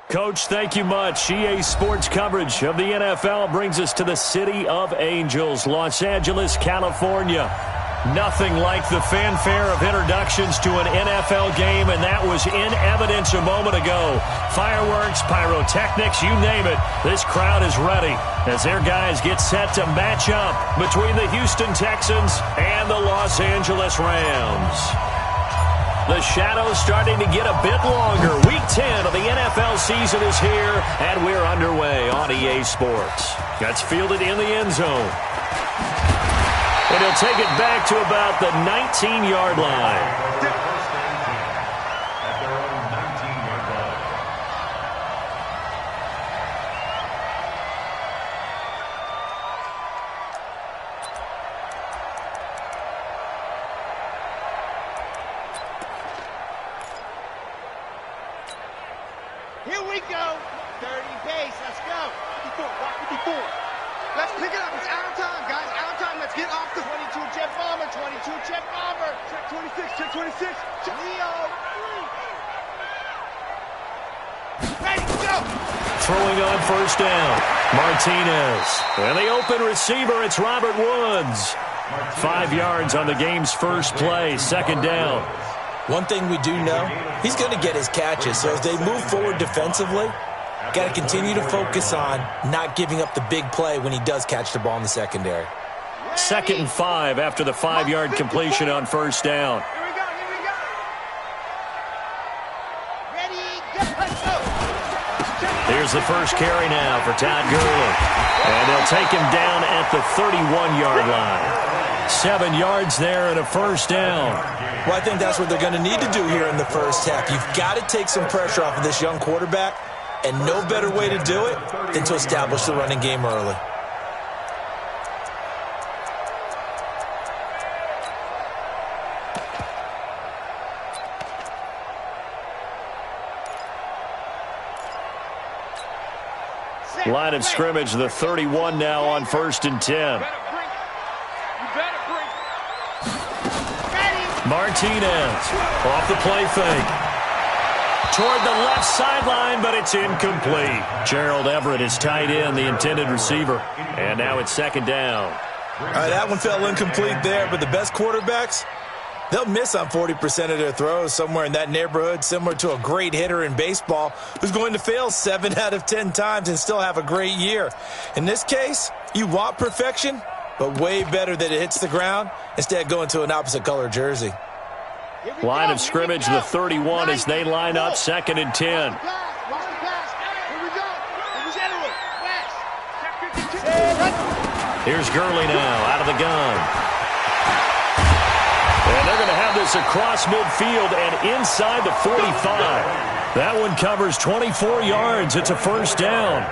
Coach, thank you much. EA Sports coverage of the NFL brings us to the City of Angels, Los Angeles, California. Nothing like the fanfare of introductions to an NFL game, and that was in evidence a moment ago. Fireworks, pyrotechnics, you name it. This crowd is ready as their guys get set to match up between the Houston Texans and the Los Angeles Rams. The shadow's starting to get a bit longer. Week 10 of the NFL season is here, and we're underway on EA Sports. That's fielded in the end zone. And he'll take it back to about the 19-yard line. Here we go. 30 pace. Let's go. 54. Rock 54. Let's pick it up. It's out of time, guys. Out of time. Let's get off the 22 jet bomber. 22 jet bomber. Check 26. Check 26. Leo. Ready, go. Throwing on first down. Martinez. And the open receiver, it's Robert Woods. 5 yards on the game's first play. Second down. One thing we do know, he's going to get his catches. So as they move forward defensively, got to continue to focus on not giving up the big play when he does catch the ball in the secondary. 2nd and 5 after the 5-yard completion on first down. Here we go. Here we go. Ready, go. Let's go. Here's the first carry now for Todd Gurley. And they'll take him down at the 31-yard line. 7 yards there and a first down. Well, I think that's what they're going to need to do here in the first half. You've got to take some pressure off of this young quarterback, and no better way to do it than to establish the running game early. Line of scrimmage, the 31 now on 1st and 10. Martinez off the play fake. Toward the left sideline, but it's incomplete. Gerald Everett is tight end, the intended receiver. And now it's 2nd down. All right, that one fell incomplete there, but the best quarterbacks, they'll miss on 40% of their throws, somewhere in that neighborhood, similar to a great hitter in baseball who's going to fail 7 out of 10 times and still have a great year. In this case, you want perfection, but way better that it hits the ground instead of going to an opposite color jersey. Line of scrimmage, the 31 as they line up 2nd and 10. Here's Gurley now out of the gun. And they're going to have this across midfield and inside the 45. That one covers 24 yards. It's a first down.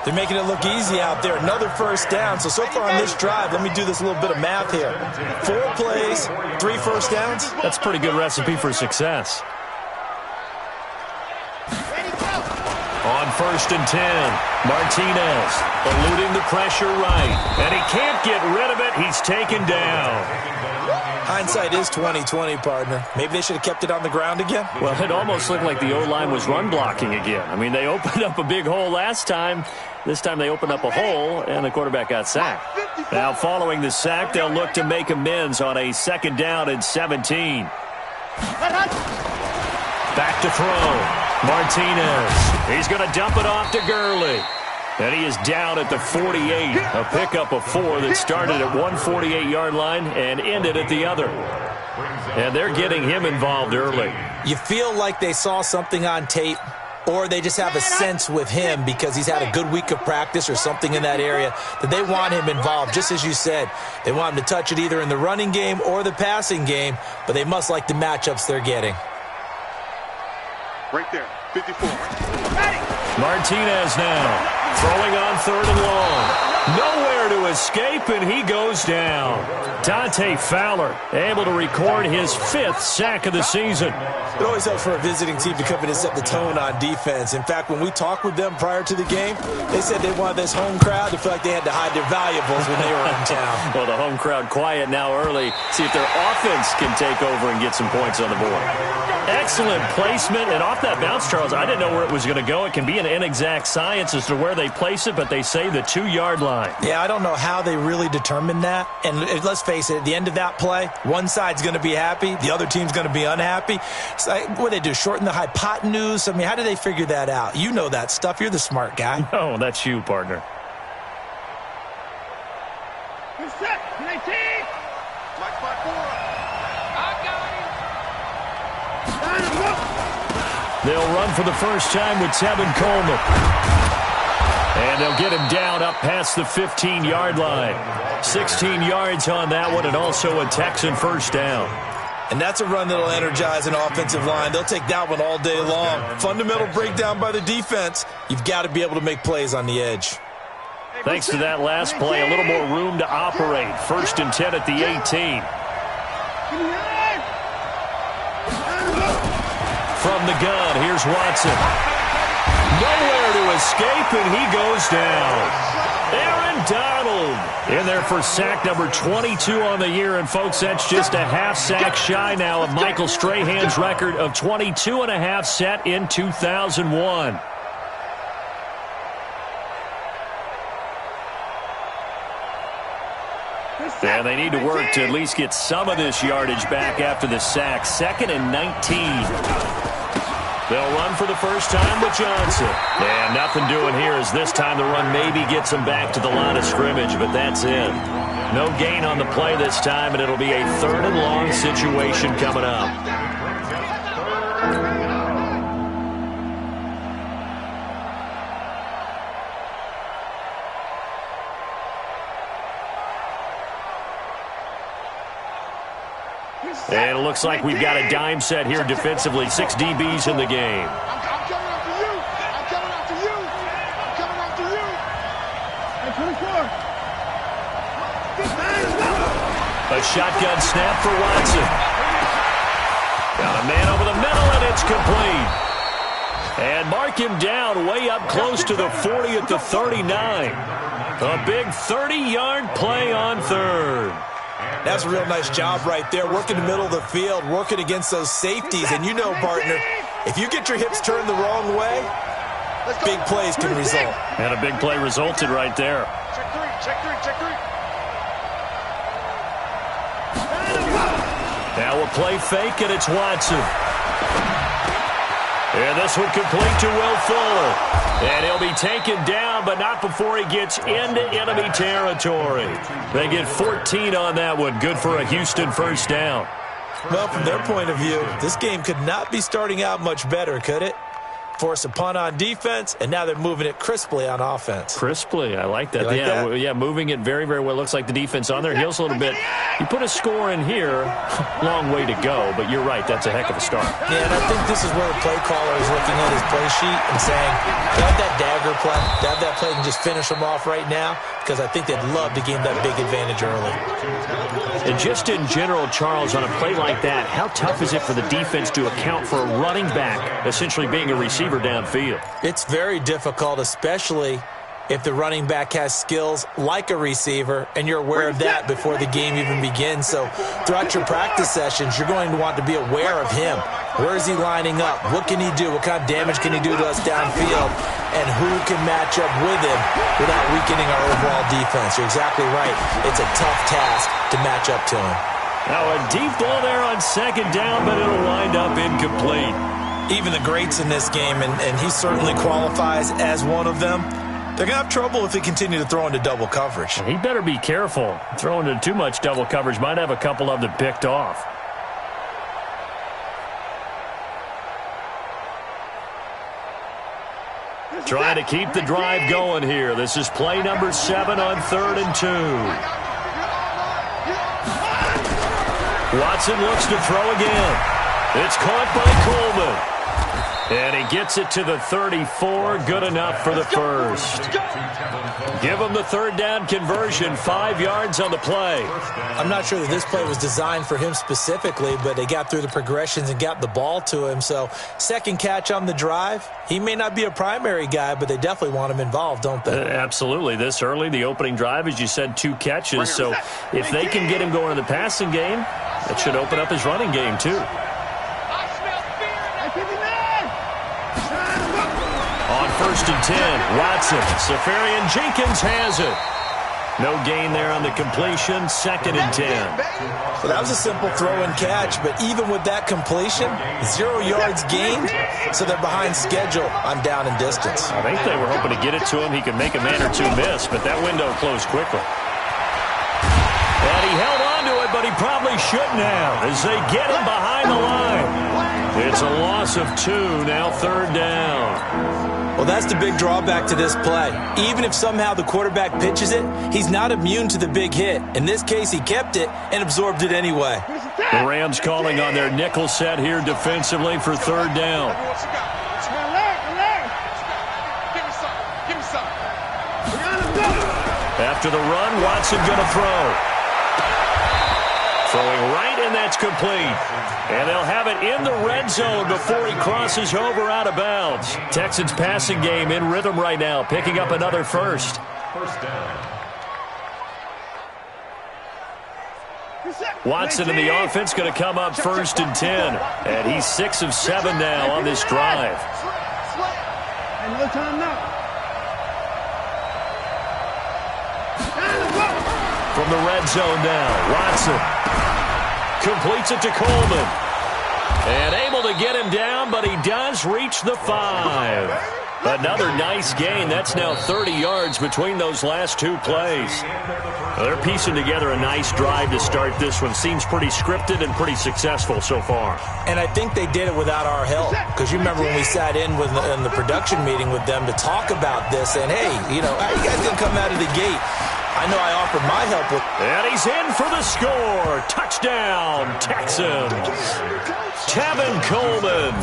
They're making it look easy out there. Another first down. So far on this drive, let me do this little bit of math here. 4 plays, 3 first downs. That's a pretty good recipe for success. On 1st and 10, Martinez eluding the pressure right. And he can't get rid of it. He's taken down. Hindsight is 20/20, partner. Maybe they should have kept it on the ground again. Well, it almost looked like the O-line was run blocking again. I mean, they opened up a big hole last time. This time they opened up a hole, and the quarterback got sacked. Now, following the sack, they'll look to make amends on a 2nd down and 17. Back to throw. Martinez. He's going to dump it off to Gurley. And he is down at the 48. A pickup of 4 that started at one 48-yard line and ended at the other. And they're getting him involved early. You feel like they saw something on tape, or they just have a sense with him because he's had a good week of practice or something in that area that they want him involved. Just as you said, they want him to touch it either in the running game or the passing game, but they must like the matchups they're getting. Right there, 54. Martinez now. Throwing on 3rd and long. Nowhere to escape, and he goes down. Dante Fowler able to record his 5th sack of the season. It always helps for a visiting team to come in and set the tone on defense. In fact, when we talked with them prior to the game, they said they wanted this home crowd to feel like they had to hide their valuables when they were in town. Well, the home crowd quiet now early. See if their offense can take over and get some points on the board. Excellent placement, and off that bounce, Charles, I didn't know where it was going to go. It can be an inexact science as to where they place it, but they say the 2-yard line. Yeah, I don't know how they really determine that. And let's face it, at the end of that play, one side's going to be happy, the other team's going to be unhappy. It's like, what do they do, shorten the hypotenuse? I mean, how do they figure that out? You know that stuff. You're the smart guy. Oh, that's you, partner. They'll run for the first time with Tevin Coleman. And they'll get him down up past the 15-yard line. 16 yards on that one, and also a Texan first down. And that's a run that'll energize an offensive line. They'll take that one all day long. Fundamental breakdown by the defense. You've got to be able to make plays on the edge. Thanks to that last play, a little more room to operate. 1st and 10 at the 18. From the gun, here's Watson. Nowhere to escape, and he goes down. Aaron Donald in there for sack number 22 on the year. And, folks, that's just a half sack shy now of Michael Strahan's record of 22.5 set in 2001. And they need to work to at least get some of this yardage back after the sack. 2nd and 19. They'll run for the first time with Johnson. And nothing doing here as this time the run maybe gets them back to the line of scrimmage, but that's it. No gain on the play this time, and it'll be a 3rd and long situation coming up. And it looks like we've got a dime set here defensively. 6 DBs in the game. I'm coming after you. I'm coming after you. I'm coming after you. Hey, 24. A shotgun snap for Watson. Got a man over the middle, and it's complete. And mark him down way up close to the 40 at the 39. A big 30-yard play on 3rd. That's a real nice job right there, working the middle of the field, working against those safeties. And you know, partner, if you get your hips turned the wrong way, big plays can result. And a big play resulted right there. Check 3, check 3, check 3. Now a play fake, and it's Watson. And this one complete to Will Fuller. And he'll be taken down, but not before he gets into enemy territory. They get 14 on that one. Good for a Houston first down. Well, from their point of view, this game could not be starting out much better, could it? Force a punt on defense, and now they're moving it crisply on offense. Crisply, I like that. You like that? Yeah, moving it very, very well. Looks like the defense on their heels a little bit. You put a score in here, long way to go, but you're right, that's a heck of a start. Yeah, and I think this is where the play caller is looking at his play sheet and saying, they have that dagger play, they have that play and just finish them off right now, because I think they'd love to gain that big advantage early. And just in general, Charles, on a play like that, how tough is it for the defense to account for a running back essentially being a receiver downfield? It's very difficult, especially if the running back has skills like a receiver, and you're aware of that before the game even begins. So throughout your practice sessions, you're going to want to be aware of him. Where is he lining up? What can he do? What kind of damage can he do to us downfield? And who can match up with him without weakening our overall defense? You're exactly right. It's a tough task to match up to him. Now a deep ball there on 2nd down, but it'll wind up incomplete. Even the greats in this game, and he certainly qualifies as one of them, they're going to have trouble if they continue to throw into double coverage. He better be careful. Throwing into too much double coverage might have a couple of them picked off. Trying to keep the drive going here. This is play number 7 on 3rd and 2. Watson looks to throw again. It's caught by Coleman. And he gets it to the 34. Good enough for the first. Give him the 3rd down conversion. 5 yards on the play. I'm not sure that this play was designed for him specifically, but they got through the progressions and got the ball to him. So 2nd catch on the drive. He may not be a primary guy, but they definitely want him involved, don't they? Absolutely. This early, the opening drive, as you said, 2 catches. So if they can get him going in the passing game, that should open up his running game too. On 1st and 10, Watson. Safarian Jenkins has it. No gain there on the completion. 2nd and 10. Well, that was a simple throw and catch, but even with that completion, 0 yards gained, so they're behind schedule on down and distance. I think they were hoping to get it to him. He could make a man or two miss, but that window closed quickly. And he held on to it, but he probably shouldn't have as they get him behind the line. It's a loss of 2, now 3rd down. Well, that's the big drawback to this play. Even if somehow the quarterback pitches it, he's not immune to the big hit. In this case, he kept it and absorbed it anyway. The Rams calling on their nickel set here defensively for 3rd down. After the run, Watson going to throw. Throwing right, and that's complete. And they'll have it in the red zone before he crosses over out of bounds. Texans passing game in rhythm right now, picking up another first. Watson in the offense going to come up 1st and 10. And he's 6 of 7 now on this drive. No time now. From the red zone now, Watson completes it to Coleman. And able to get him down, but he does reach the 5. Another nice gain. That's now 30 yards between those last 2 plays. They're piecing together a nice drive to start this one. Seems pretty scripted and pretty successful so far. And I think they did it without our help. Because you remember when we sat in the production meeting with them to talk about this. And, hey, you know, how you guys going to come out of the gate? I know I offered my help with... And he's in for the score. Touchdown, Texans. Tevin Coleman,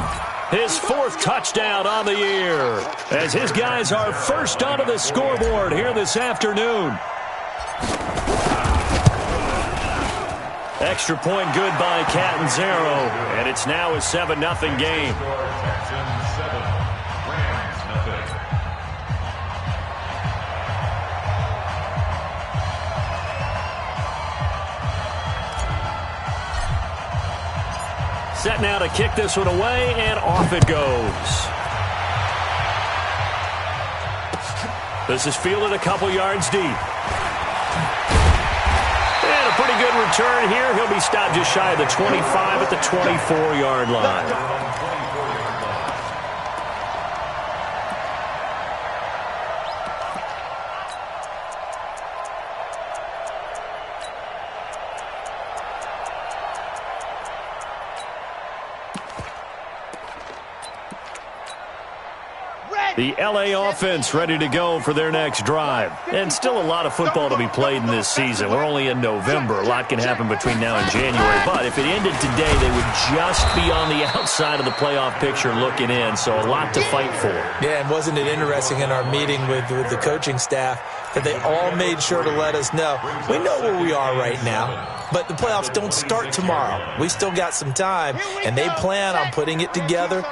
his 4th touchdown on the year, as his guys are first onto the scoreboard here this afternoon. Extra point good by Catanzaro, and it's now a 7-0 game. Set now to kick this one away, and off it goes. This is fielded a couple yards deep. And a pretty good return here. He'll be stopped just shy of the 25 at the 24-yard line. The LA offense ready to go for their next drive. And still a lot of football to be played in this season. We're only in November. A lot can happen between now and January. But if it ended today, they would just be on the outside of the playoff picture looking in. So a lot to fight for. Yeah, and wasn't it interesting in our meeting with the coaching staff that they all made sure to let us know, we know where we are right now, but the playoffs don't start tomorrow. We still got some time, and they plan on putting it together,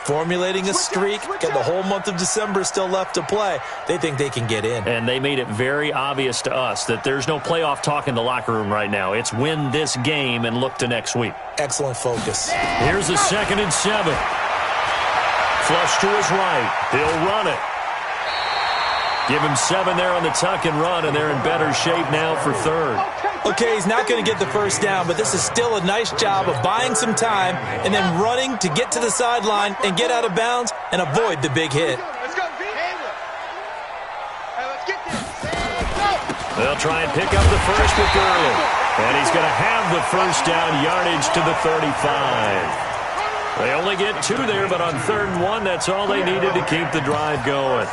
formulating a streak, got the whole month of December still left to play. They think they can get in. And they made it very obvious to us that there's no playoff talk in the locker room right now. It's win this game and look to next week. Excellent focus. Here's a 2nd and 7. Flush to his right. He'll run it. Give him 7 there on the tuck and run, and they're in better shape now for 3rd. Okay, he's not going to get the first down, but this is still a nice job of buying some time and then running to get to the sideline and get out of bounds and avoid the big hit. Let's go, let's get this. They'll try and pick up the first with Gurley. And he's going to have the first down yardage to the 35. They only get 2 there, but on 3rd and 1, that's all they needed to keep the drive going.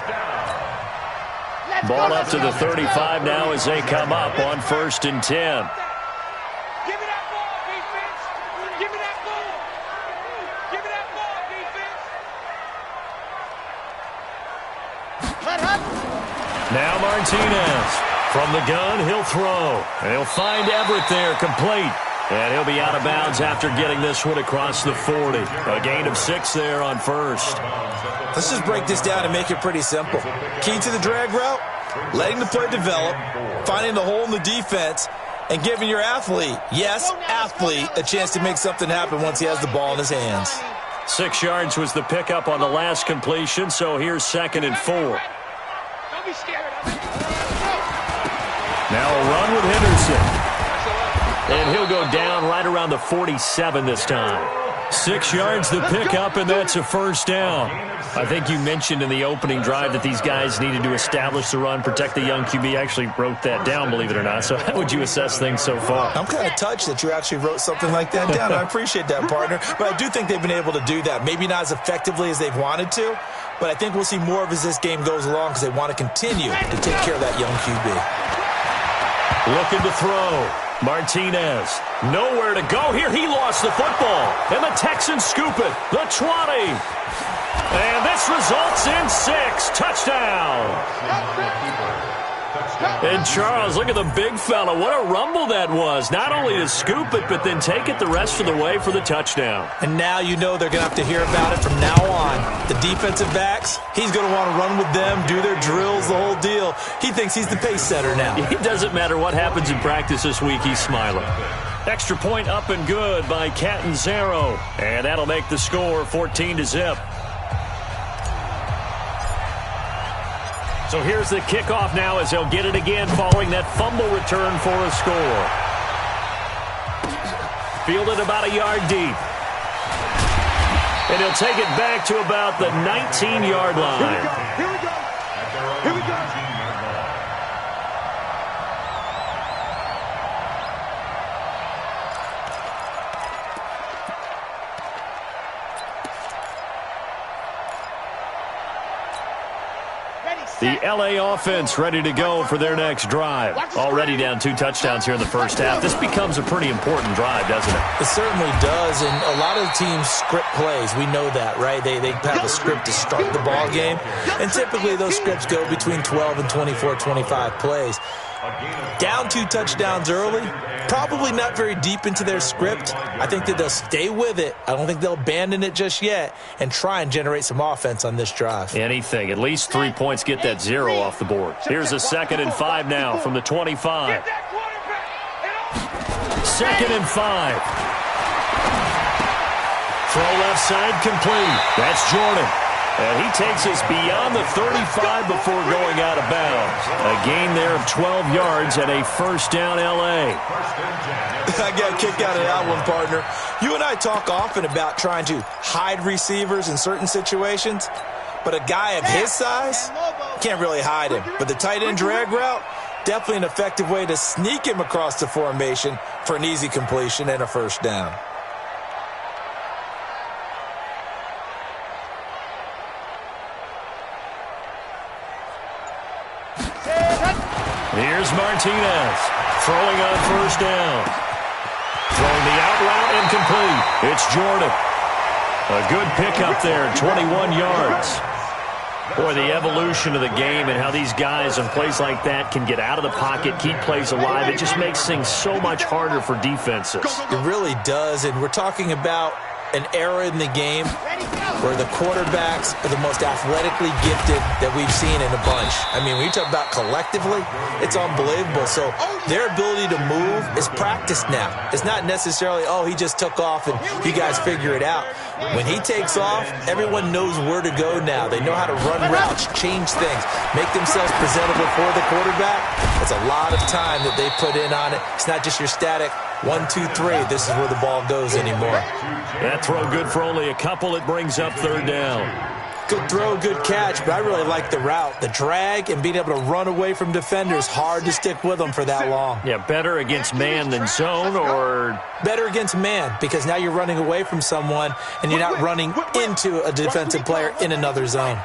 Ball up to the 35 now as they come up on 1st and 10. Give me that ball, defense. Give me that ball. Give me that ball, defense. Now Martinez. From the gun, he'll throw. And he'll find Everett there, complete. And he'll be out of bounds after getting this one across the 40. A gain of 6 there on 1st. Let's just break this down and make it pretty simple. Key to the drag route, letting the play develop, finding the hole in the defense, and giving your athlete, yes, athlete, a chance to make something happen once he has the ball in his hands. 6 yards was the pickup on the last completion, so here's 2nd and 4. Don't be scared. Now a run with Henderson. And he'll go down right around the 47 this time. 6 yards the pickup, and that's a first down. I think you mentioned in the opening drive that these guys needed to establish the run, protect the young QB. I actually wrote that down, believe it or not. So how would you assess things so far? I'm kind of touched that you actually wrote something like that down. I appreciate that, partner. But I do think they've been able to do that. Maybe not as effectively as they've wanted to, but I think we'll see more of as this game goes along because they want to continue to take care of that young QB. Looking to throw. Martinez, nowhere to go here. He lost the football, and the Texans scoop it. The 20. And this results in 6. Touchdown. And Charles, look at the big fella. What a rumble that was. Not only to scoop it, but then take it the rest of the way for the touchdown. And now you know they're going to have to hear about it from now on. The defensive backs, he's going to want to run with them, do their drills, the whole deal. He thinks he's the pace setter now. It doesn't matter what happens in practice this week, he's smiling. Extra point up and good by Catanzaro. And that'll make the score 14-0. So here's the kickoff now as they'll get it again following that fumble return for a score. Fielded about a yard deep. And he'll take it back to about the 19-yard line. Here we go. Here we go. The L.A. offense ready to go for their next drive. Already down 2 touchdowns here in the first half. This becomes a pretty important drive, doesn't it? It certainly does, and a lot of teams script plays. We know that, right? They have a script to start the ball game, and typically those scripts go between 12 and 24, 25 plays. Down 2 touchdowns early, probably not very deep into their script. I think that they'll stay with it. I don't think they'll abandon it just yet and try and generate some offense on this drive. Anything. At least 3 points, get that 0 off the board. Here's a 2nd and 5 now from the 25. 2nd and 5. Throw left side complete. That's Jordan. And he takes us beyond the 35 before going out of bounds. A gain there of 12 yards and a first down L.A. I got a kick out of that one, partner. You and I talk often about trying to hide receivers in certain situations, but a guy of his size can't really hide him. But the tight end drag route, definitely an effective way to sneak him across the formation for an easy completion and a first down. Here's Martinez throwing on first down. Throwing the out route incomplete. It's Jordan. A good pickup there, 21 yards. Boy, the evolution of the game and how these guys in plays like that can get out of the pocket, keep plays alive, it just makes things so much harder for defenses. It really does, and we're talking about an era in the game where the quarterbacks are the most athletically gifted that we've seen in a bunch. I mean, when you talk about collectively, it's unbelievable. So their ability to move is practiced now. It's not necessarily, oh, he just took off and you guys figure it out. When he takes off, everyone knows where to go now. They know how to run routes, change things, make themselves presentable for the quarterback. It's a lot of time that they put in on it. It's not just your static 1, 2, 3. This is where the ball goes anymore. That throw good for only a couple. It brings up third down. Good throw, good catch, but I really like the route. The drag and being able to run away from defenders, hard to stick with them for that long. Yeah, better against man than zone, or? Better against man, because now you're running away from someone and you're not running into a defensive player in another zone.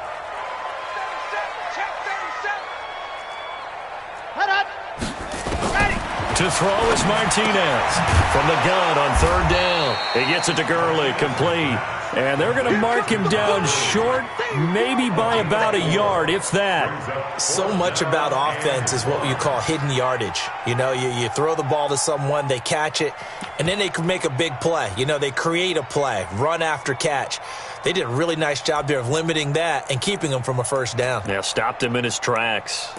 To throw is Martinez from the gun on third down. He gets it to Gurley, complete. And they're going to mark him down short, maybe by about a yard, if that. So much about offense is what you call hidden yardage. You know, you throw the ball to someone, they catch it, and then they can make a big play. You know, they create a play, run after catch. They did a really nice job there of limiting that and keeping him from a first down. Yeah, stopped him in his tracks.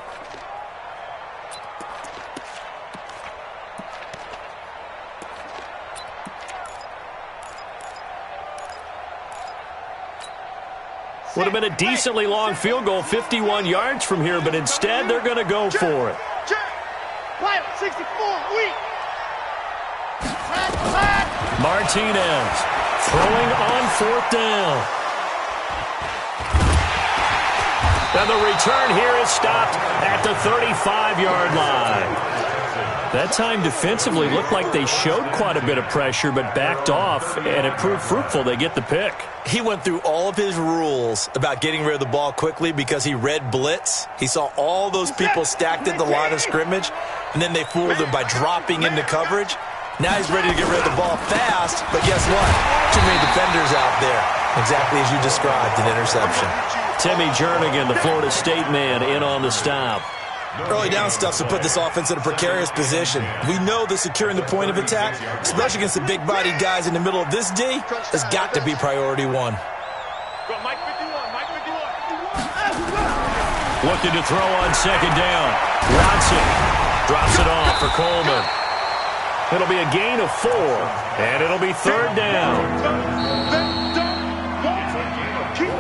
Would have been a decently long field goal, 51 yards from here, but instead they're going to go for it. Pilot 64, weak. Martinez throwing on 4th down. And the return here is stopped at the 35-yard line. That time defensively looked like they showed quite a bit of pressure but backed off, and it proved fruitful. They get the pick. He went through all of his rules about getting rid of the ball quickly because he read blitz. He saw all those people stacked at the line of scrimmage, and then they fooled him by dropping into coverage. Now he's ready to get rid of the ball fast, but guess what? Too many defenders out there. Exactly as you described, an interception. Timmy Jernigan, the Florida State man, in on the stop. Early down stuff to put this offense in a precarious position. We know that securing the point of attack, especially against the big-bodied guys in the middle of this D, has got to be priority one. Looking to throw on 2nd down. Watson drops it off for Coleman. It'll be a gain of 4, and it'll be 3rd down.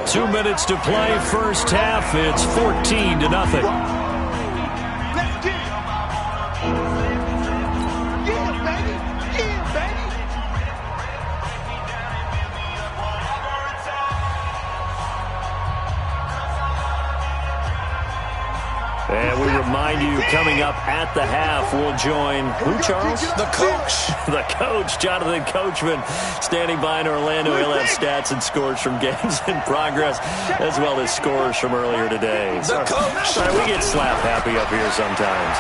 2 minutes to play, first half. It's 14-0. And we remind you, coming up at the half, we'll join who, Charles? The coach. The coach, Jonathan Coachman, standing by in Orlando. He'll have stats and scores from games in progress, as well as scores from earlier today. The coach. Sorry, we get slap happy up here sometimes.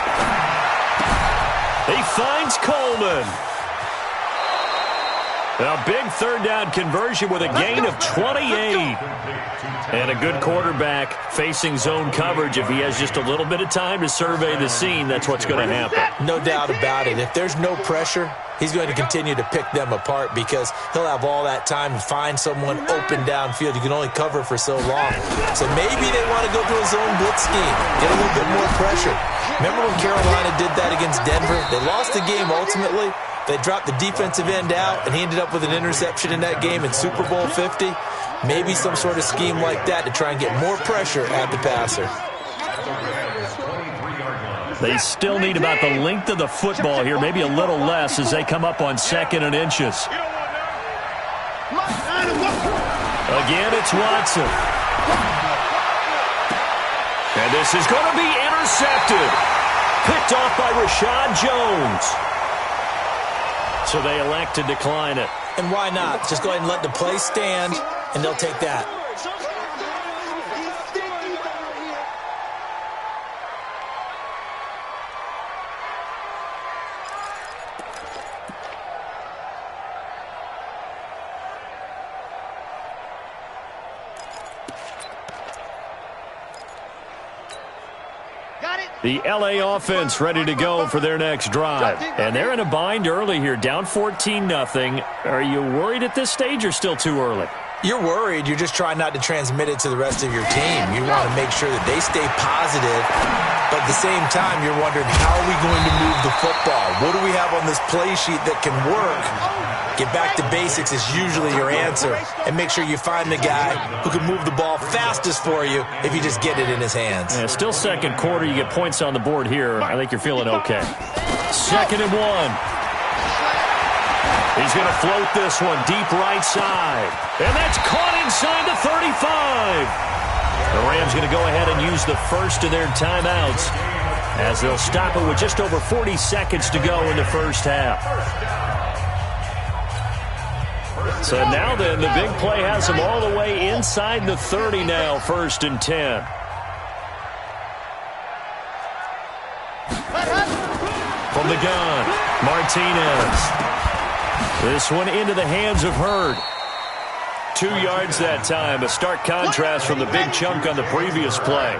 He finds Coleman. A big 3rd down conversion with a gain of 28. And a good quarterback facing zone coverage. If he has just a little bit of time to survey the scene, that's what's going to happen. No doubt about it. If there's no pressure, he's going to continue to pick them apart because he'll have all that time to find someone open downfield. You can only cover for so long. So maybe they want to go to a zone blitz scheme, get a little bit more pressure. Remember when Carolina did that against Denver? They lost the game ultimately. They dropped the defensive end out, and he ended up with an interception in that game in Super Bowl 50. Maybe some sort of scheme like that to try and get more pressure at the passer. They still need about the length of the football here, maybe a little less as they come up on 2nd and inches. Again, it's Watson. And this is going to be intercepted. Picked off by Rashad Jones. So they elect to decline it. And why not? Just go ahead and let the play stand, and they'll take that. The LA offense ready to go for their next drive. And they're in a bind early here, down 14-0. Are you worried at this stage or still too early? You're worried. You're just trying not to transmit it to the rest of your team. You want to make sure that they stay positive. But at the same time, you're wondering, how are we going to move the football? What do we have on this play sheet that can work? Get back to basics is usually your answer. And make sure you find the guy who can move the ball fastest for you if you just get it in his hands. Yeah, still 2nd quarter. You get points on the board here. I think you're feeling okay. 2nd and 1. He's going to float this one deep right side. And that's caught inside the 35. The Rams going to go ahead and use the first of their timeouts as they'll stop it with just over 40 seconds to go in the first half. So now then, the big play has them all the way inside the 30 now, 1st and 10. From the gun, Martinez. This one into the hands of Hurd. 2 yards that time, a stark contrast from the big chunk on the previous play.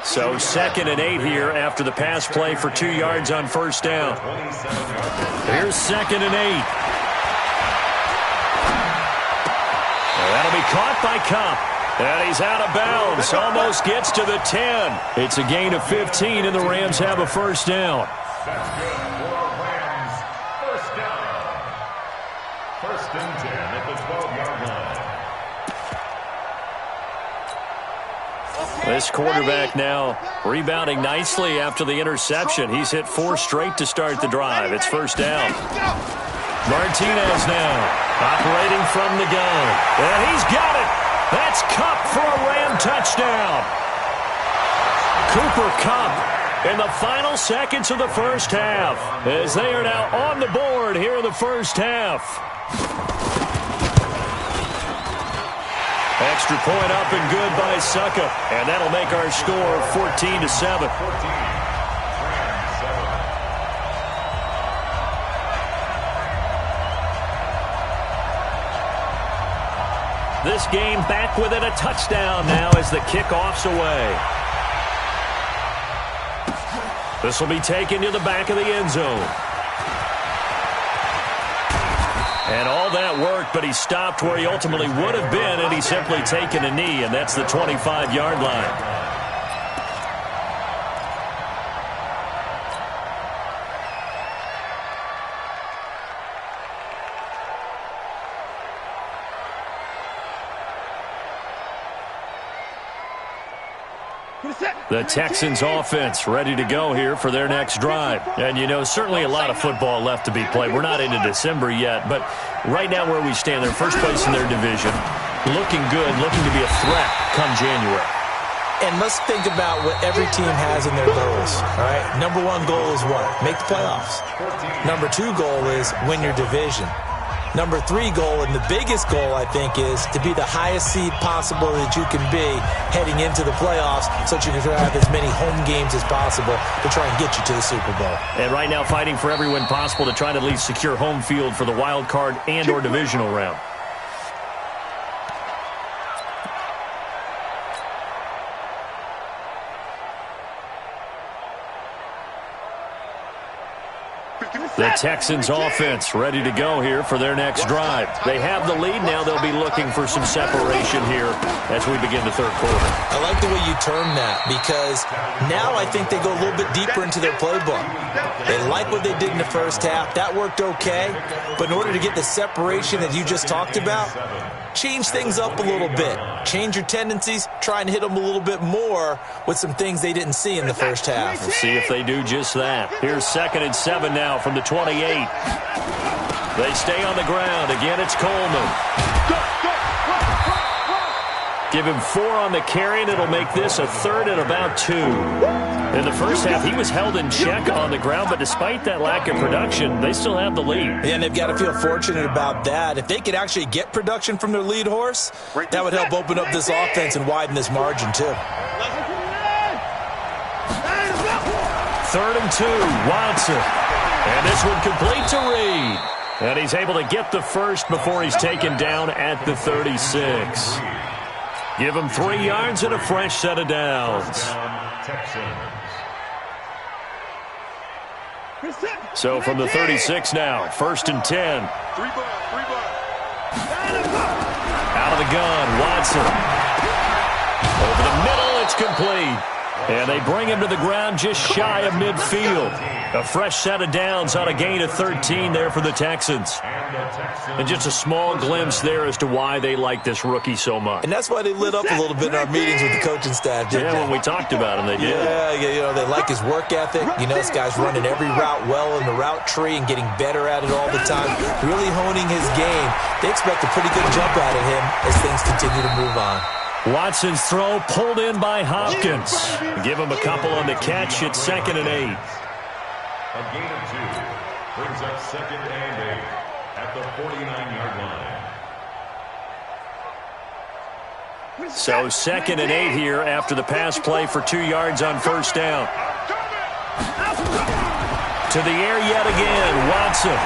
So 2nd and 8 here after the pass play for 2 yards on 1st down. Here's 2nd and 8. That'll be caught by Kupp. And he's out of bounds. Almost gets to the 10. It's a gain of 15, and the Rams have a 1st down. This quarterback now rebounding nicely after the interception. He's hit 4 straight to start the drive. It's first down. Martinez now operating from the gun. And he's got it. That's Kupp for a Ram touchdown. Cooper Kupp in the final seconds of the first half as they are now on the board here in the first half. Extra point up and good by Suckup. And that'll make our score 14-7. This game back within a touchdown now as the kickoff's away. This will be taken to the back of the end zone. And all that worked, but he stopped where he ultimately would have been, and he's simply taken a knee, and that's the 25-yard line. The Texans offense ready to go here for their next drive. And, you know, certainly a lot of football left to be played. We're not into December yet, but right now where we stand, they're first place in their division, looking good, looking to be a threat come January. And let's think about what every team has in their goals, all right? Number 1 goal is what? Make the playoffs. Number 2 goal is win your division. Number 3 goal, and the biggest goal, I think, is to be the highest seed possible that you can be heading into the playoffs so that you can have as many home games as possible to try and get you to the Super Bowl. And right now fighting for every win possible to try to at least secure home field for the wild card and or divisional round. The Texans offense ready to go here for their next drive. They have the lead now. They'll be looking for some separation here as we begin the third quarter. I like the way you term that because now I think they go a little bit deeper into their playbook. They like what they did in the first half. That worked okay. But in order to get the separation that you just talked about, change things up a little bit. Change your tendencies. Try and hit them a little bit more with some things they didn't see in the first half. We'll see if they do just that. Here's 2nd and 7 now from the 28. They stay on the ground. Again, it's Coleman. Give him 4 on the carry, and it'll make this a 3rd and about 2. In the first half, he was held in check on the ground, but despite that lack of production, they still have the lead. And they've got to feel fortunate about that. If they could actually get production from their lead horse, that would help open up this offense and widen this margin, too. 3rd and 2, Watson. And this one complete to Reed. And he's able to get the first before he's taken down at the 36. Give him 3 yards and a fresh set of downs. So from the 36 now, 1st and 10. Out of the gun, Watson. Over the middle, it's complete. And they bring him to the ground just shy of midfield. A fresh set of downs on a gain of 13 there for the Texans. And just a small glimpse there as to why they like this rookie so much. And that's why they lit up a little bit in our meetings with the coaching staff, didn't they? When we talked about him, they did. Yeah, you know, they like his work ethic. You know, this guy's running every route well in the route tree and getting better at it all the time, really honing his game. They expect a pretty good jump out of him as things continue to move on. Watson's throw pulled in by Hopkins. Give him a couple on the catch. It's 2nd and 8. A gain of 2 brings up 2nd and 8 at the 49-yard line. So 2nd and 8 here after the pass play for 2 yards on first down. To the air yet again, Watson.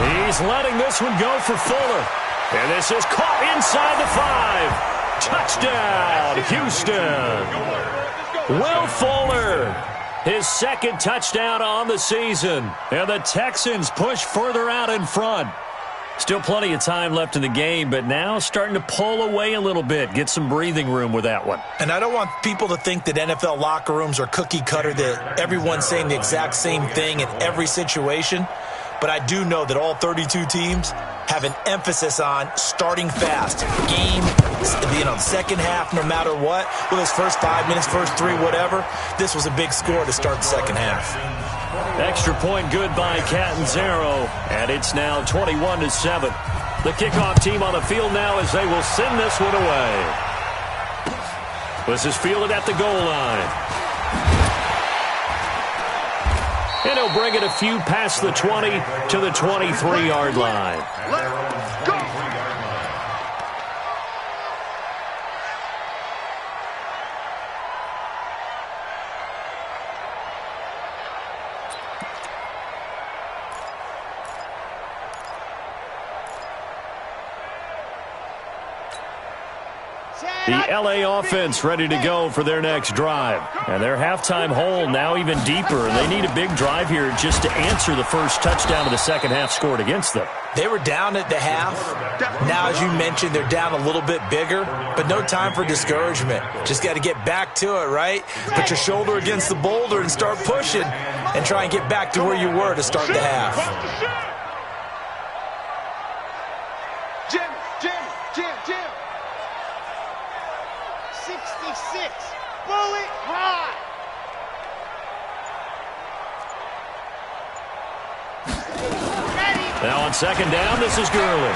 He's letting this one go for Fuller. And this is caught inside the 5. Touchdown, Houston. Will Fuller, his 2nd touchdown on the season. And the Texans push further out in front. Still plenty of time left in the game, but now starting to pull away a little bit. Get some breathing room with that one. And I don't want people to think that NFL locker rooms are cookie cutter, that everyone's saying the exact same thing in every situation. but I do know that all 32 teams have an emphasis on starting fast. Game, second half, no matter what. Well, his first 5 minutes, first 3, whatever. This was a big score to start the second half. Extra point good by Catanzaro, and it's now 21-7. The kickoff team on the field now as they will send this one away. This is fielded at the goal line. And he'll bring it a few past the 20 to the 23-yard line. Let's go! The LA offense ready to go for their next drive. And their halftime hole now even deeper. They need a big drive here just to answer the first touchdown of the second half scored against them. They were down at the half. Now, as you mentioned, they're down a little bit bigger, but no time for discouragement. Just got to get back to it, right? Put your shoulder against the boulder and start pushing and try and get back to where you were to start the half. Jim. 66. Bullet high. Ready. Now on second down, this is Gurley.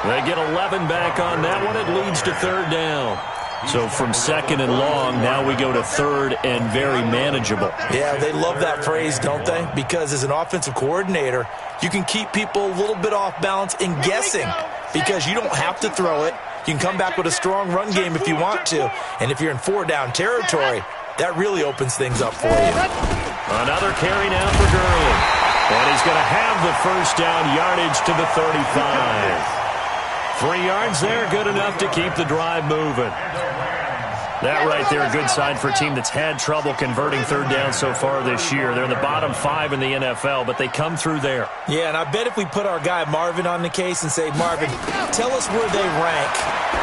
They get 11 back on that one. It leads to third down. So from second and long, now we go to third and very manageable. Yeah, they love that phrase, don't they? Because as an offensive coordinator, you can keep people a little bit off balance and guessing because you don't have to throw it. You can come back with a strong run game if you want to. And if you're in 4-down territory, that really opens things up for you. Another carry now for Gurley. And he's going to have the first down yardage to the 35. 3 yards there, good enough to keep the drive moving. That right there, a good sign for a team that's had trouble converting third down so far this year. They're in the bottom 5 in the NFL, but they come through there. Yeah, and I bet if we put our guy Marvin on the case and say, Marvin, tell us where they rank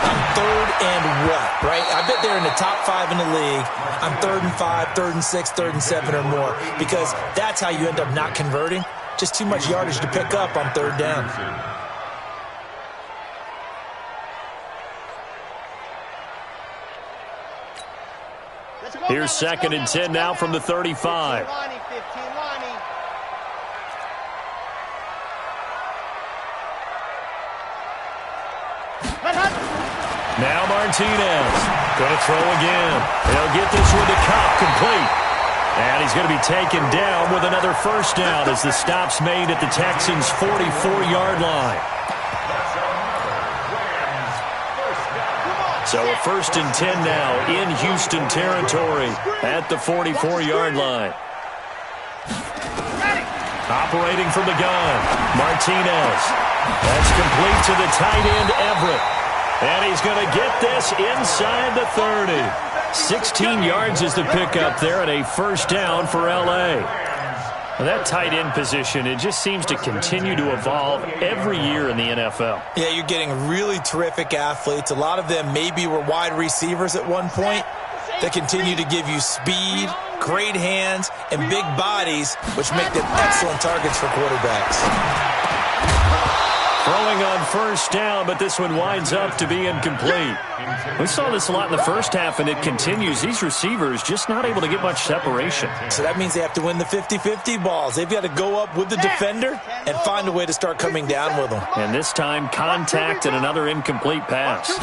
on third and what, right? I bet they're in the top 5 in the league on 3rd and 5, 3rd and 6, 3rd and 7 or more, because that's how you end up not converting. Just too much yardage to pick up on third down. Here's second and 10 now from the 35. Now Martinez going to throw again. He'll get this one to Cobb, complete. And he's going to be taken down with another first down as the stop's made at the Texans' 44-yard line. So a first and 10 now in Houston territory at the 44-yard line. Operating from the gun, Martinez. That's complete to the tight end, Everett. And he's going to get this inside the 30. 16 yards is the pickup there, and a first down for L.A. That tight end position, it just seems to continue to evolve every year in the NFL. Yeah, you're getting really terrific athletes. A lot of them maybe were wide receivers at one point. They continue to give you speed, great hands, and big bodies, which make them excellent targets for quarterbacks. Throwing on first down, but this one winds up to be incomplete. We saw this a lot in the first half, and it continues. These receivers just not able to get much separation. So that means they have to win the 50-50 balls. They've got to go up with the defender and find a way to start coming down with them. And this time, contact and another incomplete pass.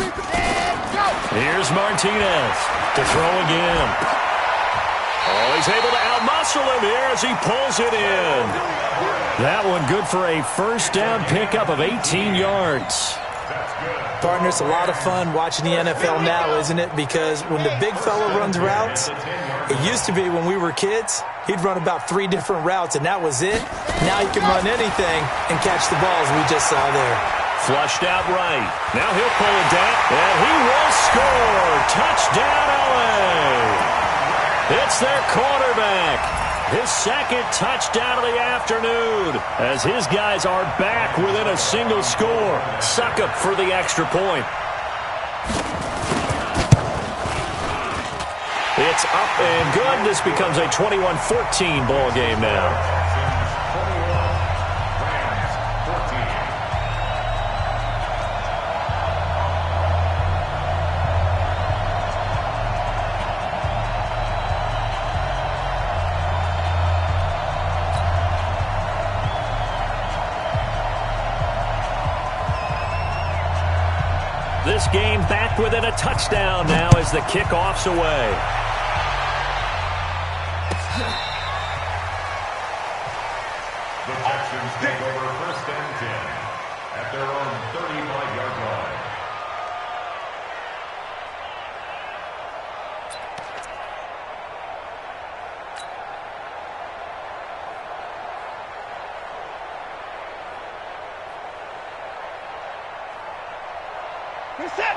Here's Martinez to throw again. Oh, he's able to outmuscle him here as he pulls it in. That one good for a first down pickup of 18 yards. Partner, it's a lot of fun watching the NFL now, isn't it? Because when the big fella runs routes, it used to be when we were kids, he'd run about 3 different routes, and that was it. Now he can run anything and catch the balls we just saw there. Flushed out right. Now he'll pull it down, and he will score. Touchdown, LA. It's their quarterback. His second touchdown of the afternoon as his guys are back within a single score. Succop for the extra point. It's up and good. This becomes a 21-14 ball game now. This game back within a touchdown now as the kickoff's away. The Texans take over 1st and 10 at their own 35-yard line.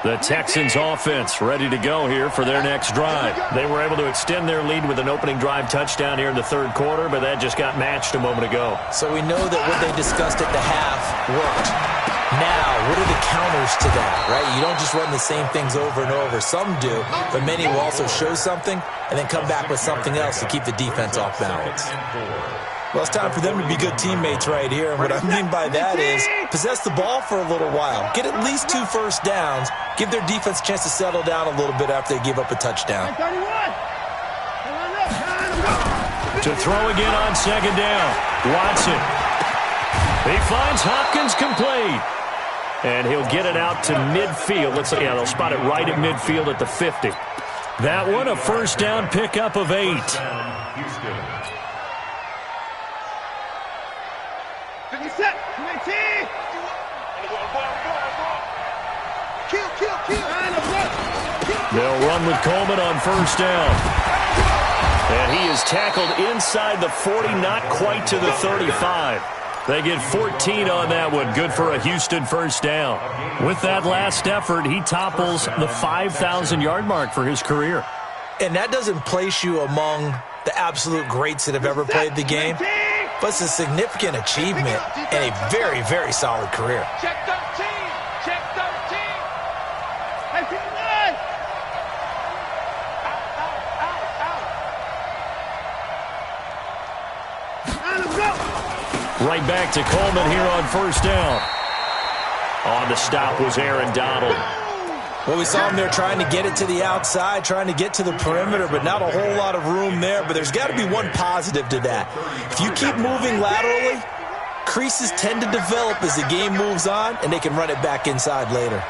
The Texans offense ready to go here for their next drive. They were able to extend their lead with an opening drive touchdown here in the 3rd quarter, but that just got matched a moment ago. So we know that what they discussed at the half worked. Now, what are the counters to that, right? You don't just run the same things over and over. Some do, but many will also show something and then come back with something else to keep the defense off balance. Well, it's time for them to be good teammates right here. And what I mean by that is possess the ball for a little while. Get at least 2 first downs. Give their defense a chance to settle down a little bit after they give up a touchdown. To throw again on 2nd down. Watson. He finds Hopkins complete. And he'll get it out to midfield. Yeah, they'll spot it right at midfield at the 50. That one, a 1st down pickup of 8. Houston. They'll run with Coleman on 1st down. And he is tackled inside the 40, not quite to the 35. They get 14 on that one. Good for a Houston 1st down. With that last effort, he topples the 5,000-yard mark for his career. And that doesn't place you among the absolute greats that have ever played the game, but it's a significant achievement and a very, very solid career. Check 13. Check 13. Hey, keep it. Right back to Coleman here on 1st down. On the stop was Aaron Donald. Well, we saw him there trying to get it to the outside, trying to get to the perimeter, but not a whole lot of room there. But there's got to be one positive to that. If you keep moving laterally, creases tend to develop as the game moves on, and they can run it back inside later.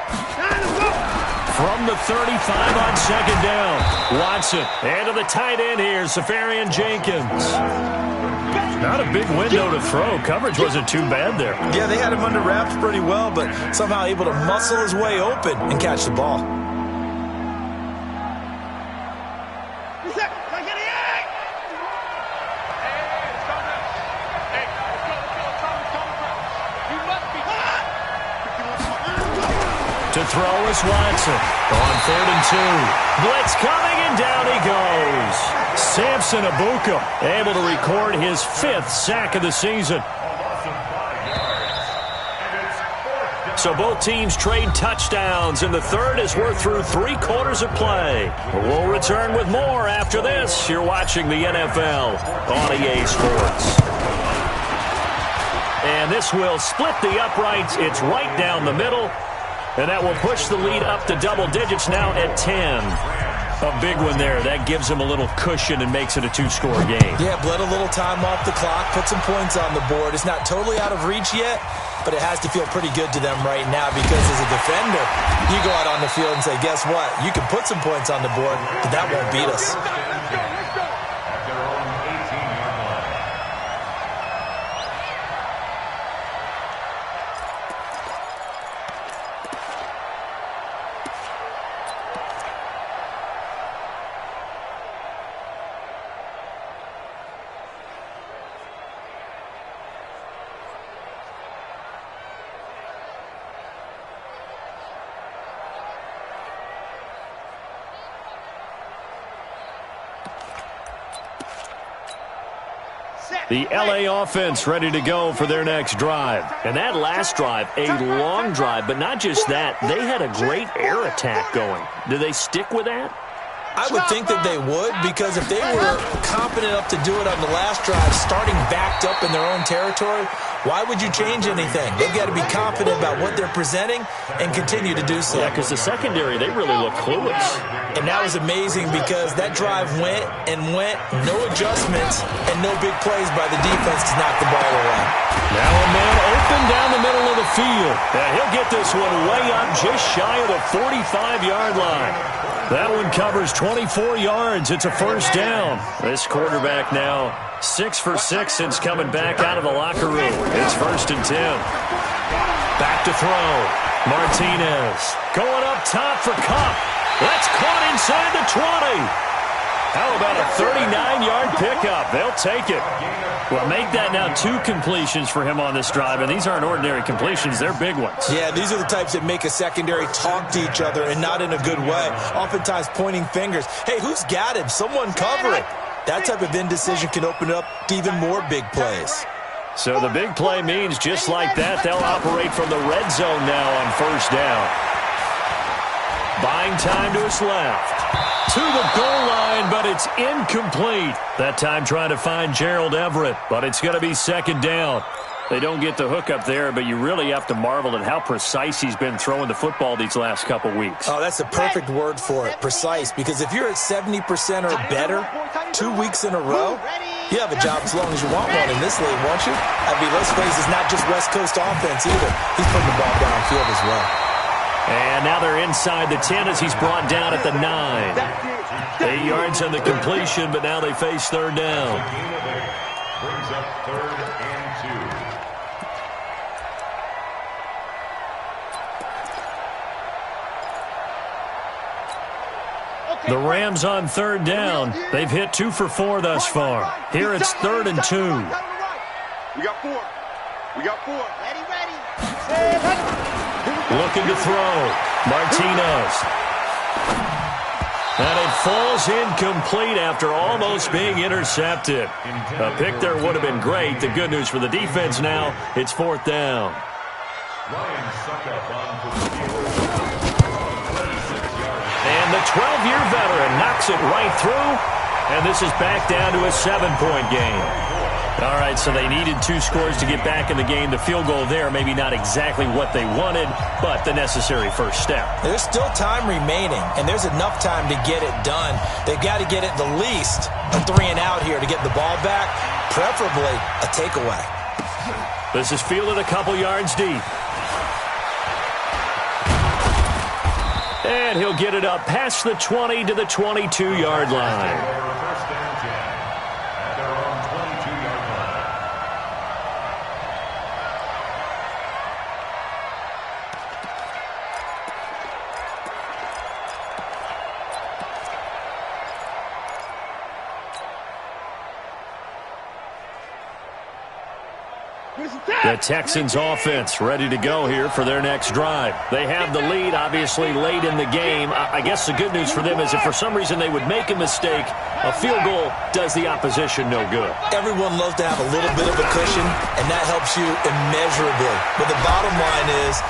From the 35 on 2nd down, Watson. And to the tight end here, Safarian Jenkins. Not a big window to throw. Coverage wasn't too bad there. Yeah, they had him under wraps pretty well, but somehow able to muscle his way open and catch the ball. To throw is Watson. On 3rd and 2. Blitz coming, and down he goes. Samson Abuka able to record his 5th sack of the season. So both teams trade touchdowns, and the 3rd as we're through 3 quarters of play. We'll return with more after this. You're watching the NFL on EA Sports. And this will split the uprights. It's right down the middle. And that will push the lead up to double digits now at 10. A big one there. That gives them a little cushion and makes it a 2-score game. Yeah, bled a little time off the clock, put some points on the board. It's not totally out of reach yet, but it has to feel pretty good to them right now because as a defender, you go out on the field and say, guess what? You can put some points on the board, but that won't beat us. The LA offense ready to go for their next drive. And that last drive, a long drive, but not just that. They had a great air attack going. Do they stick with that? I would think that they would, because if they were confident enough to do it on the last drive, starting backed up in their own territory, why would you change anything? They've got to be confident about what they're presenting and continue to do so. Yeah, because the secondary, they really look clueless. And that was amazing because that drive went, no adjustments, and no big plays by the defense to knock the ball away. Now a man open down the middle of the field. And he'll get this one way up just shy of the 45-yard line. That one covers 24 yards. It's a first down. This quarterback now 6 for 6 since coming back out of the locker room. It's 1st and 10. Back to throw. Martinez going up top for Kupp. That's caught inside the 20. How about a 39-yard pickup? They'll take it. Well, make that now 2 completions for him on this drive, and these aren't ordinary completions. They're big ones. Yeah, these are the types that make a secondary talk to each other and not in a good way. Oftentimes pointing fingers. Hey, who's got him? Someone cover it. That type of indecision can open it up to even more big plays. So the big play means just like that, they'll operate from the red zone now on first down. Buying time to his left. To the goal line, but it's incomplete. That time trying to find Gerald Everett, but it's going to be 2nd down. They don't get the hook up there, but you really have to marvel at how precise he's been throwing the football these last couple weeks. Oh, that's a perfect word for it, precise, because if you're at 70% or better 2 weeks in a row, you have a job as long as you want one in this league, won't you? I mean, let's face it, it's not just West Coast offense either. He's putting the ball downfield as well. And now they're inside the 10 as he's brought down at the 9. 8 yards on the completion, but now they face 3rd down. Brings up 3rd and 2. The Rams on 3rd down. They've hit 2 for 4 thus far. Here it's 3rd and 2. We got 4. We got 4. Ready. Looking to throw. Martinez. And it falls incomplete after almost being intercepted. A pick there would have been great. The good news for the defense now, it's 4th down. And the 12-year veteran knocks it right through. And this is back down to a 7-point game. All right, so they needed 2 scores to get back in the game. The field goal there, maybe not exactly what they wanted, but the necessary first step. There's still time remaining, and there's enough time to get it done. They've got to get it the least a 3-and-out here to get the ball back, preferably a takeaway. This is fielded a couple yards deep. And he'll get it up past the 20 to the 22-yard line. The Texans offense ready to go here for their next drive. They have the lead, obviously, late in the game. I guess the good news for them is if for some reason they would make a mistake, a field goal does the opposition no good. Everyone loves to have a little bit of a cushion, and that helps you immeasurably. But the bottom line is,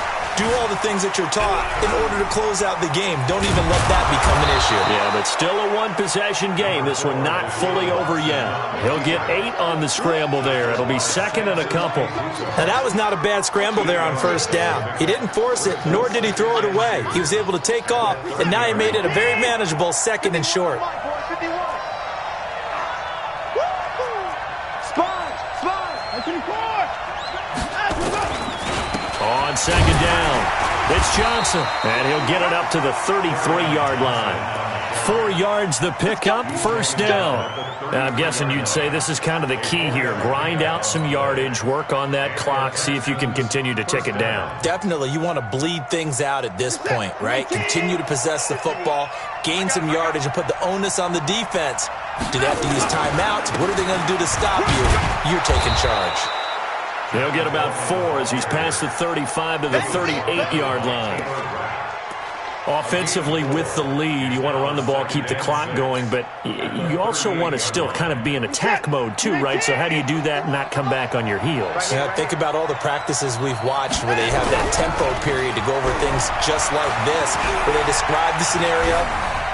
do all the things that you're taught in order to close out the game. Don't even let that become an issue. Yeah, but still a one-possession game. This one not fully over yet. He'll get 8 on the scramble there. It'll be 2nd and a couple. Now, that was not a bad scramble there on first down. He didn't force it, nor did he throw it away. He was able to take off, and now he made it a very manageable 2nd and short. On 2nd down, it's Johnson, and he'll get it up to the 33-yard line. 4 yards the pickup, first down. Now, I'm guessing you'd say this is kind of the key here. Grind out some yardage, work on that clock, see if you can continue to tick it down. Definitely, you want to bleed things out at this point, right? Continue to possess the football, gain some yardage, and put the onus on the defense. Do they have to use timeouts? What are they going to do to stop you? You're taking charge. They'll get about 4 as he's past the 35 to the 38-yard line. Offensively with the lead, you want to run the ball, keep the clock going, but you also want to still kind of be in attack mode too, right? So how do you do that and not come back on your heels? Yeah, think about all the practices we've watched where they have that tempo period to go over things just like this, where they describe the scenario,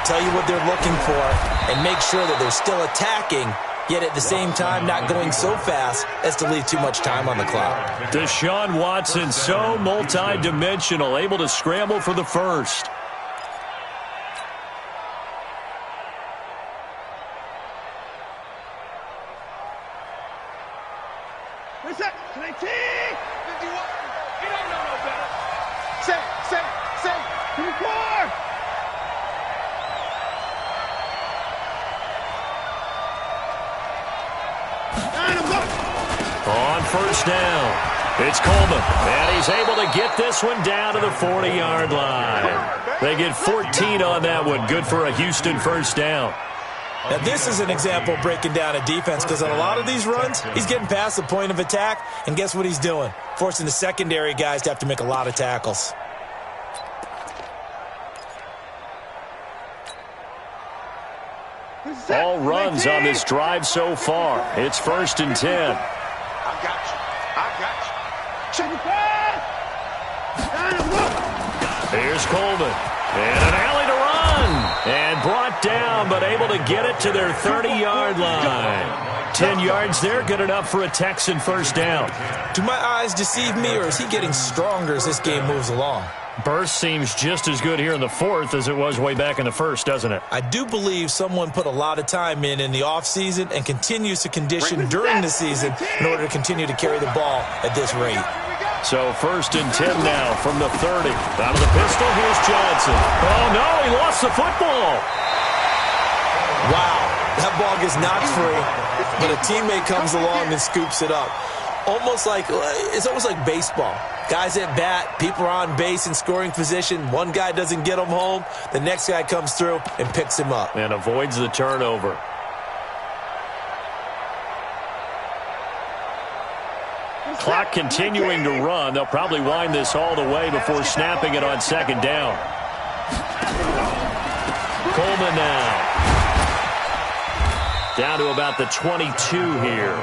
tell you what they're looking for, and make sure that they're still attacking, yet at the same time not going so fast as to leave too much time on the clock. Deshaun Watson, so multi-dimensional, able to scramble for the first. What's that? 19! 51! You don't know no better. Say, 54! On first down, it's Coleman, and he's able to get this one down to the 40-yard line. They get 14 on that one. Good for a Houston first down. Now, this is an example of breaking down a defense, because on a lot of these runs, he's getting past the point of attack, and guess what he's doing? Forcing the secondary guys to have to make a lot of tackles. All runs on this drive so far. It's 1st and 10. I got you. Here's Coleman. And an alley to run. And brought down, but able to get it to their 30-yard line. 10 yards there, good enough for a Texan first down. Do my eyes deceive me, or is he getting stronger as this game moves along? Burst seems just as good here in the 4th as it was way back in the 1st, doesn't it? I do believe someone put a lot of time in the offseason and continues to condition during the season in order to continue to carry the ball at this rate. So 1st and 10 now from the 30. Out of the pistol, here's Johnson. Oh, no, he lost the football. Wow, that ball gets knocked free, but a teammate comes along and scoops it up. It's almost like baseball. Guys at bat, people are on base in scoring position. One guy doesn't get him home. The next guy comes through and picks him up. And avoids the turnover. Clock continuing to run. They'll probably wind this all the way before snapping it on 2nd down. Coleman now. Down to about the 22 here.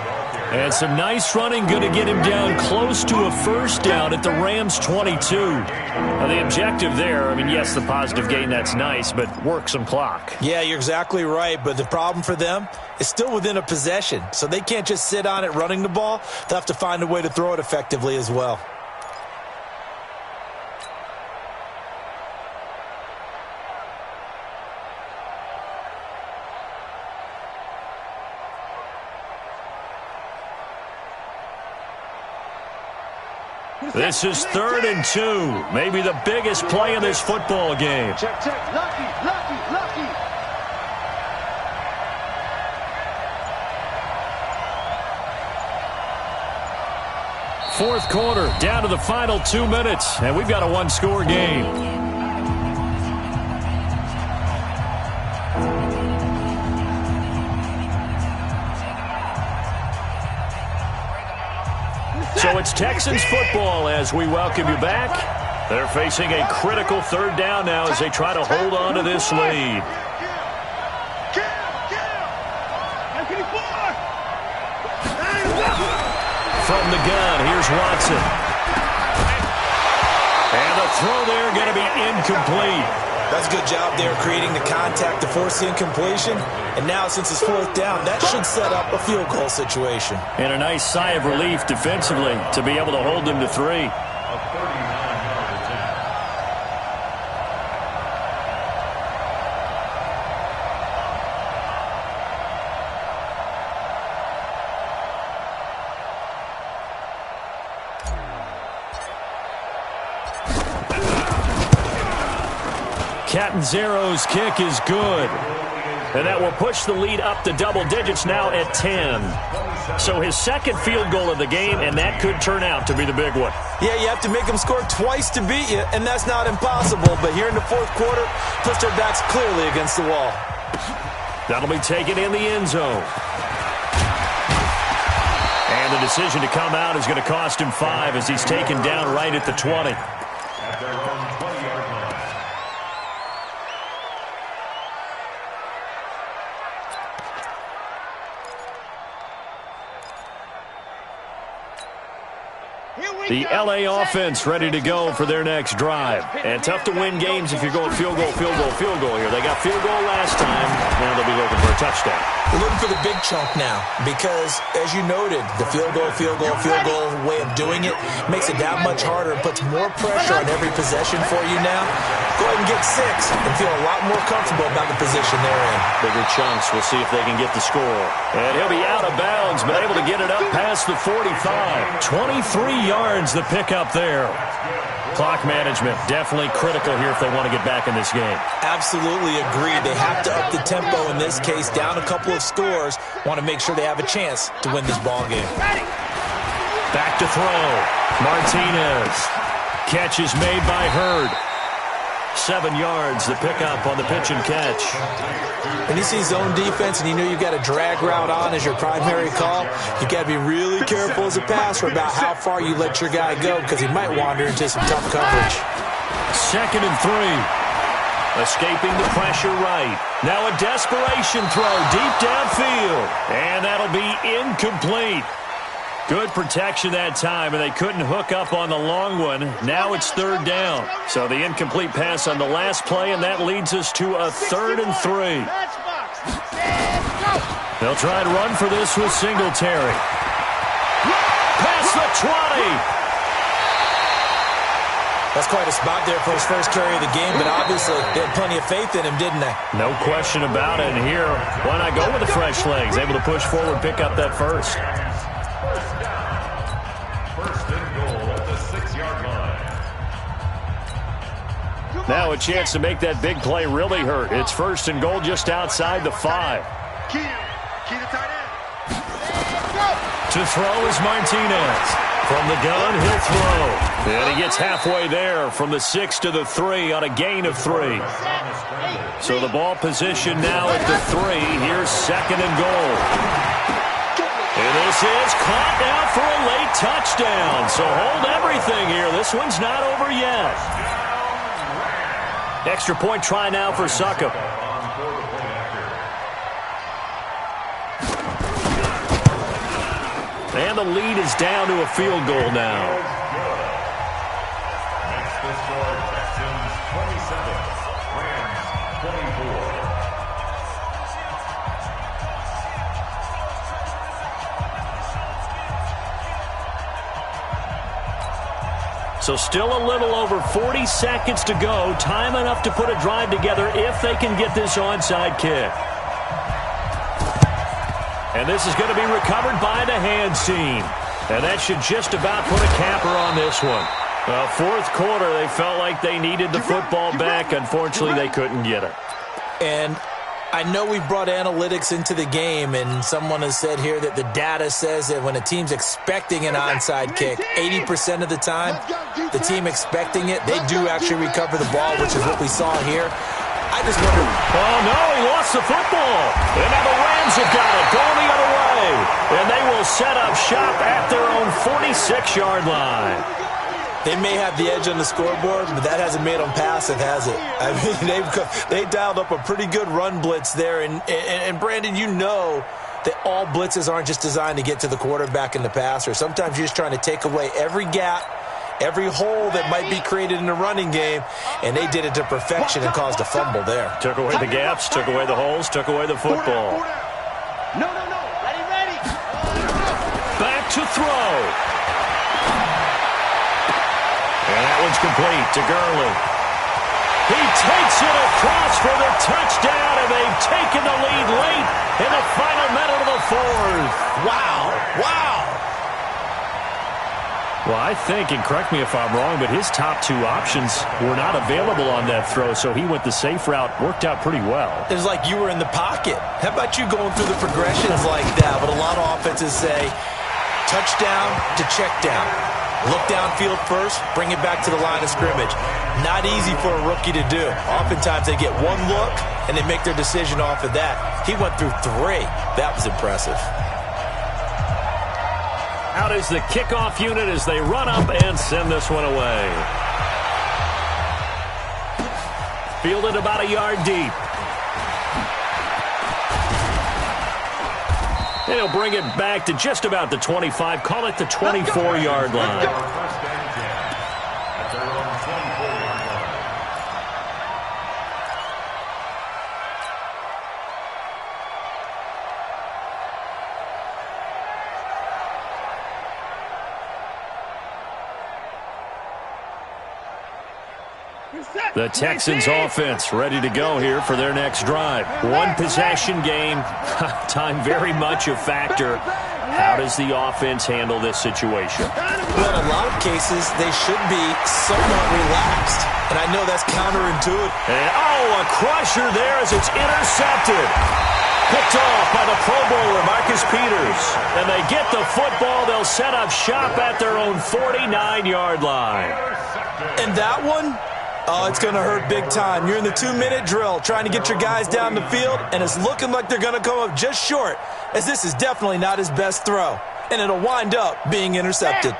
And some nice running, going to get him down close to a first down at the Rams' 22. Now, the objective there, yes, the positive gain, that's nice, but work some clock. Yeah, you're exactly right, but the problem for them is still within a possession, so they can't just sit on it running the ball. They'll have to find a way to throw it effectively as well. This is 3rd and 2. Maybe the biggest play in this football game. Check. Lucky. 4th quarter, down to the final 2 minutes, and we've got a one-score game. So it's Texans football as we welcome you back. They're facing a critical 3rd down now as they try to hold on to this lead. From the gun, here's Watson. And the throw there going to be incomplete. That's a good job there creating the contact to force the incompletion. And now, since it's 4th down, that should set up a field goal situation. And a nice sigh of relief defensively to be able to hold them to 3. Catanzaro's kick is good. And that will push the lead up to double digits now at 10. So his 2nd field goal of the game, and that could turn out to be the big one. Yeah, you have to make them score twice to beat you, and that's not impossible. But here in the 4th quarter, pushed their backs clearly against the wall. That'll be taken in the end zone. And the decision to come out is going to cost him 5 as he's taken down right at the 20. At their own 20-yard line. Here we The L.A. offense ready to go for their next drive. And tough to win games if you're going field goal, field goal, field goal here. They got field goal last time. Now they'll be looking for a touchdown. They're looking for the big chunk now because, as you noted, the field goal way of doing it makes it that much harder and puts more pressure on every possession for you now. Go ahead and get 6 and feel a lot more comfortable about the position they're in. Bigger chunks. We'll see if they can get the score. And he'll be out of bounds, but able to get it up past the 45. 23 yards the pickup there. Clock management definitely critical here if they want to get back in this game. Absolutely agreed. They have to up the tempo in this case, down a couple of scores. Want to make sure they have a chance to win this ball game. Back to throw. Martinez. Catch is made by Hurd. 7 yards, the pickup on the pitch and catch. When you see zone defense and you know you've got a drag route on as your primary call, you've got to be really careful as a passer about how far you let your guy go because he might wander into some tough coverage. 2nd and 3. Escaping the pressure right. Now a desperation throw deep downfield. And that'll be incomplete. Good protection that time, and they couldn't hook up on the long one. Now it's 3rd down. So the incomplete pass on the last play, and that leads us to a 3rd and 3. They'll try and run for this with Singletary. Past the 20. That's quite a spot there for his first carry of the game, but obviously they had plenty of faith in him, didn't they? No question about it. And here, why not go with the fresh legs? Able to push forward, pick up that first. Now a chance to make that big play really hurt. It's 1st and goal just outside the 5. Key to tight end. To throw is Martinez. From the gun, he'll throw. And he gets halfway there from the 6 to the 3 on a gain of 3. So the ball position now at the 3. Here's 2nd and goal. And this is caught now for a late touchdown. So hold everything here. This one's not over yet. Extra point try now for Succop. And the lead is down to a field goal now. Next the score, Texans 27, Rams 24. So still a little over 40 seconds to go. Time enough to put a drive together if they can get this onside kick. And this is going to be recovered by the hands team. And that should just about put a capper on this one. Well, 4th quarter, they felt like they needed the football back. Unfortunately, they couldn't get it. And I know we've brought analytics into the game, and someone has said here that the data says that when a team's expecting an onside kick, 80% of the time, the team expecting it, they do actually recover the ball, which is what we saw here. I just wonder. Oh, no, he lost the football. And now the Rams have got it, going the other way. And they will set up shop at their own 46-yard line. They may have the edge on the scoreboard, but that hasn't made them passive, has it? I mean, they dialed up a pretty good run blitz there. And Brandon, you know that all blitzes aren't just designed to get to the quarterback and the passer. Sometimes you're just trying to take away every gap, every hole that might be created in the running game, and they did it to perfection and caused a fumble there. Took away the gaps, took away the holes, took away the football. No. Ready. Back to throw. And that one's complete to Gurley. He takes it across for the touchdown, and they've taken the lead late in the final minute of the 4th. Wow. Well, I think, and correct me if I'm wrong, but his top 2 options were not available on that throw, so he went the safe route. Worked out pretty well. It was like you were in the pocket. How about you going through the progressions like that? But a lot of offenses say touchdown to check down. Look downfield first, bring it back to the line of scrimmage. Not easy for a rookie to do. Oftentimes they get one look, and they make their decision off of that. He went through 3. That was impressive. Out is the kickoff unit as they run up and send this one away. Fielded about a yard deep. And he'll bring it back to just about the 25. Call it the 24-yard line. The Texans offense ready to go here for their next drive. One possession game, time very much a factor. How does the offense handle this situation? Well, in a lot of cases, they should be somewhat relaxed. And I know that's counterintuitive. And, a crusher there as it's intercepted. Picked off by the Pro Bowler, Marcus Peters. And they get the football. They'll set up shop at their own 49-yard line. And that one, it's going to hurt big time. You're in the 2-minute drill trying to get your guys down the field, and it's looking like they're going to come up just short, as this is definitely not his best throw. And it'll wind up being intercepted.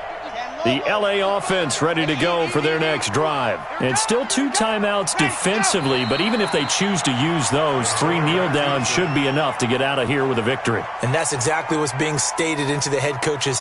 The LA offense ready to go for their next drive. And still 2 timeouts defensively, but even if they choose to use those, 3 kneel downs should be enough to get out of here with a victory. And that's exactly what's being stated into the head coach's